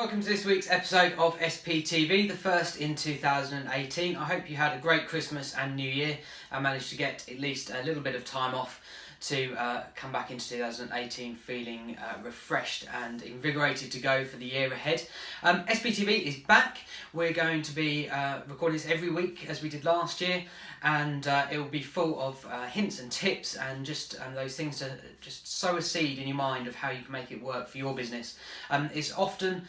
Welcome to this week's episode of SPTV, the first in 2018. I hope you had a great Christmas and New Year and managed to get at least a little bit of time off to come back into 2018 feeling refreshed and invigorated to go for the year ahead. SPTV is back. We're going to be recording this every week as we did last year, and it will be full of hints and tips and just those things to just sow a seed in your mind of how you can make it work for your business. It's often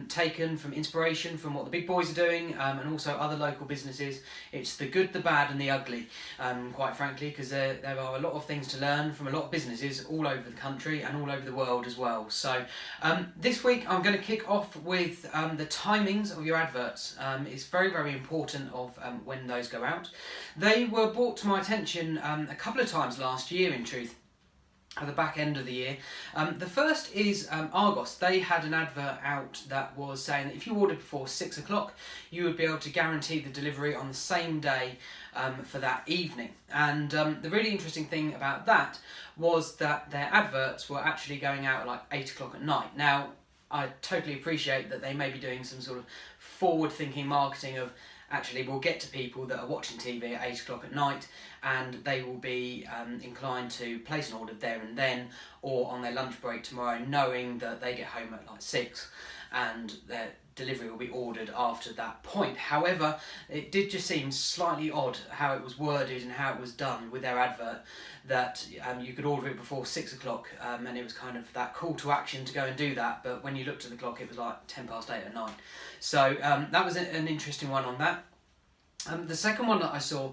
taken from inspiration from what the big boys are doing and also other local businesses. It's the good, the bad and the ugly, quite frankly, because there are a lot of things to learn from a lot of businesses all over the country and all over the world as well. So this week I'm going to kick off with the timings of your adverts. It's very, very important of when those go out. They were brought to my attention a couple of times last year, in truth, at the back end of the year. The first is Argos. They had an advert out that was saying that if you ordered before 6 o'clock, you would be able to guarantee the delivery on the same day for that evening. And the really interesting thing about that was that their adverts were actually going out at like 8 o'clock at night. Now, I totally appreciate that they may be doing some sort of forward-thinking marketing of actually we'll get to people that are watching TV at 8 o'clock at night and they will be inclined to place an order there and then or on their lunch break tomorrow, knowing that they get home at like 6 and their delivery will be ordered after that point. However, it did just seem slightly odd how it was worded and how it was done with their advert, that you could order it before 6 o'clock and it was kind of that call to action to go and do that, but when you looked at the clock it was like 8 at night. So that was an interesting one on that. The second one that I saw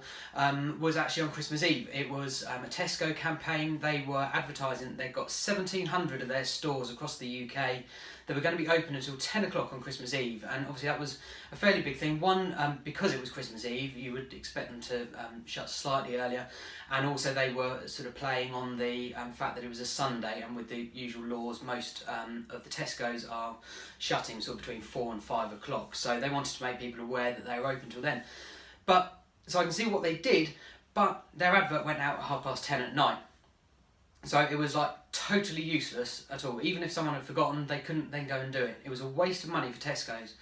was actually on Christmas Eve. It was a Tesco campaign. They were advertising they've got 1,700 of their stores across the UK that were going to be open until 10 o'clock on Christmas Eve, and obviously that was a fairly big thing. One, because it was Christmas Eve, you would expect them to shut slightly earlier, and also they were sort of playing on the fact that it was a Sunday, and with the usual laws, most of the Tesco's are shutting sort of between 4 and 5 o'clock, so they wanted to make people aware that they were open till then. But so I can see what they did, but their advert went out at 10:30 at night. So it was like totally useless at all. Even if someone had forgotten, they couldn't then go and do it. It was a waste of money for Tesco's.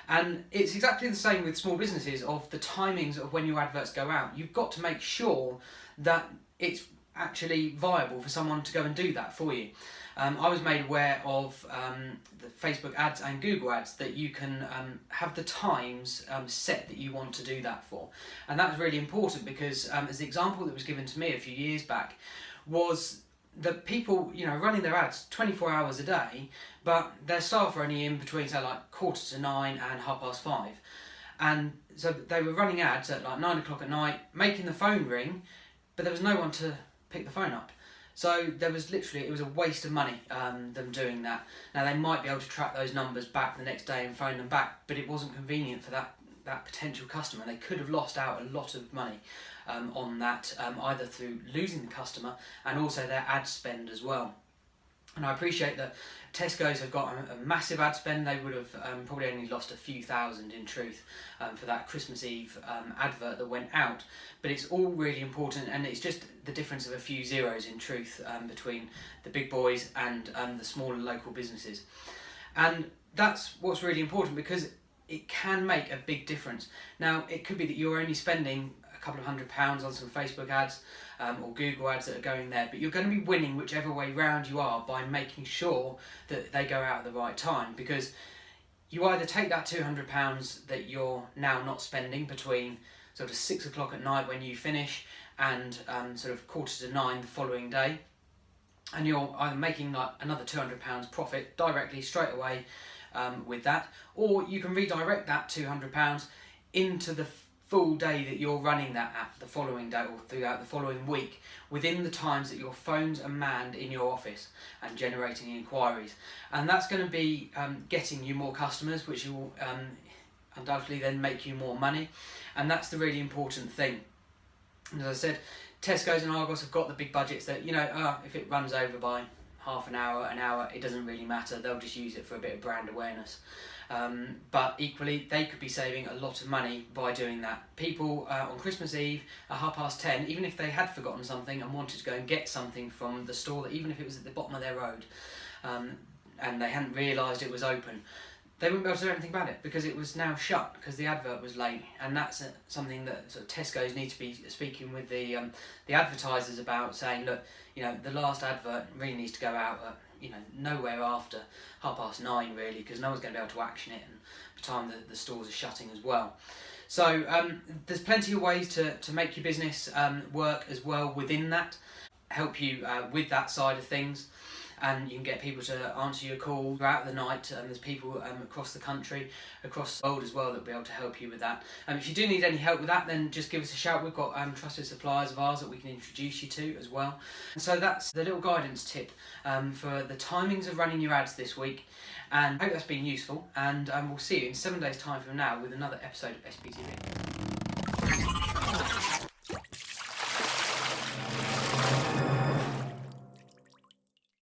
And it's exactly the same with small businesses of the timings of when your adverts go out. You've got to make sure that it's actually viable for someone to go and do that for you. I was made aware of the Facebook ads and Google ads that you can have the times set that you want to do that for. And that's really important because as the example that was given to me a few years back was that people, running their ads 24 hours a day, but their staff are only in between, say, like 9:15 and 5:30. And so they were running ads at like 9 o'clock at night, making the phone ring, but there was no one to pick the phone up. So there was literally, it was a waste of money, them doing that. Now they might be able to track those numbers back the next day and phone them back, but it wasn't convenient for that potential customer. They could have lost out a lot of money on that, either through losing the customer and also their ad spend as well. And I appreciate that Tesco's have got a massive ad spend. They would have probably only lost a few thousand in truth for that Christmas Eve advert that went out. But it's all really important, and it's just the difference of a few zeros in truth between the big boys and the smaller local businesses. And that's what's really important because it can make a big difference. Now, it could be that you're only spending a couple of £100 on some Facebook ads or Google ads that are going there, but you're going to be winning whichever way round you are by making sure that they go out at the right time, because you either take that £200 that you're now not spending between sort of 6 o'clock at night when you finish and sort of 9:15 the following day, and you're either making like another £200 profit directly straight away with that, or you can redirect that £200 into the full day that you're running that app the following day or throughout the following week within the times that your phones are manned in your office and generating inquiries. And that's going to be getting you more customers, which will undoubtedly then make you more money, and that's the really important thing. And as I said, Tesco's and Argos have got the big budgets that, if it runs over by half an hour, it doesn't really matter. They'll just use it for a bit of brand awareness. But equally, they could be saving a lot of money by doing that. People on Christmas Eve at 10:30, even if they had forgotten something and wanted to go and get something from the store, even if it was at the bottom of their road, and they hadn't realised it was open, they wouldn't be able to do anything about it because it was now shut because the advert was late, and that's something that sort of Tesco's need to be speaking with the advertisers about, saying, look, you know, the last advert really needs to go out at, you know, nowhere after 9:30 really, because no one's going to be able to action it, and by the time the stores are shutting as well. So there's plenty of ways to make your business work as well within that, help you with that side of things. And you can get people to answer your call throughout the night. There's people across the country, across the world as well, that will be able to help you with that. If you do need any help with that, then just give us a shout. We've got trusted suppliers of ours that we can introduce you to as well. And so that's the little guidance tip for the timings of running your ads this week. And I hope that's been useful. And we'll see you in 7 days' time from now with another episode of SPTV.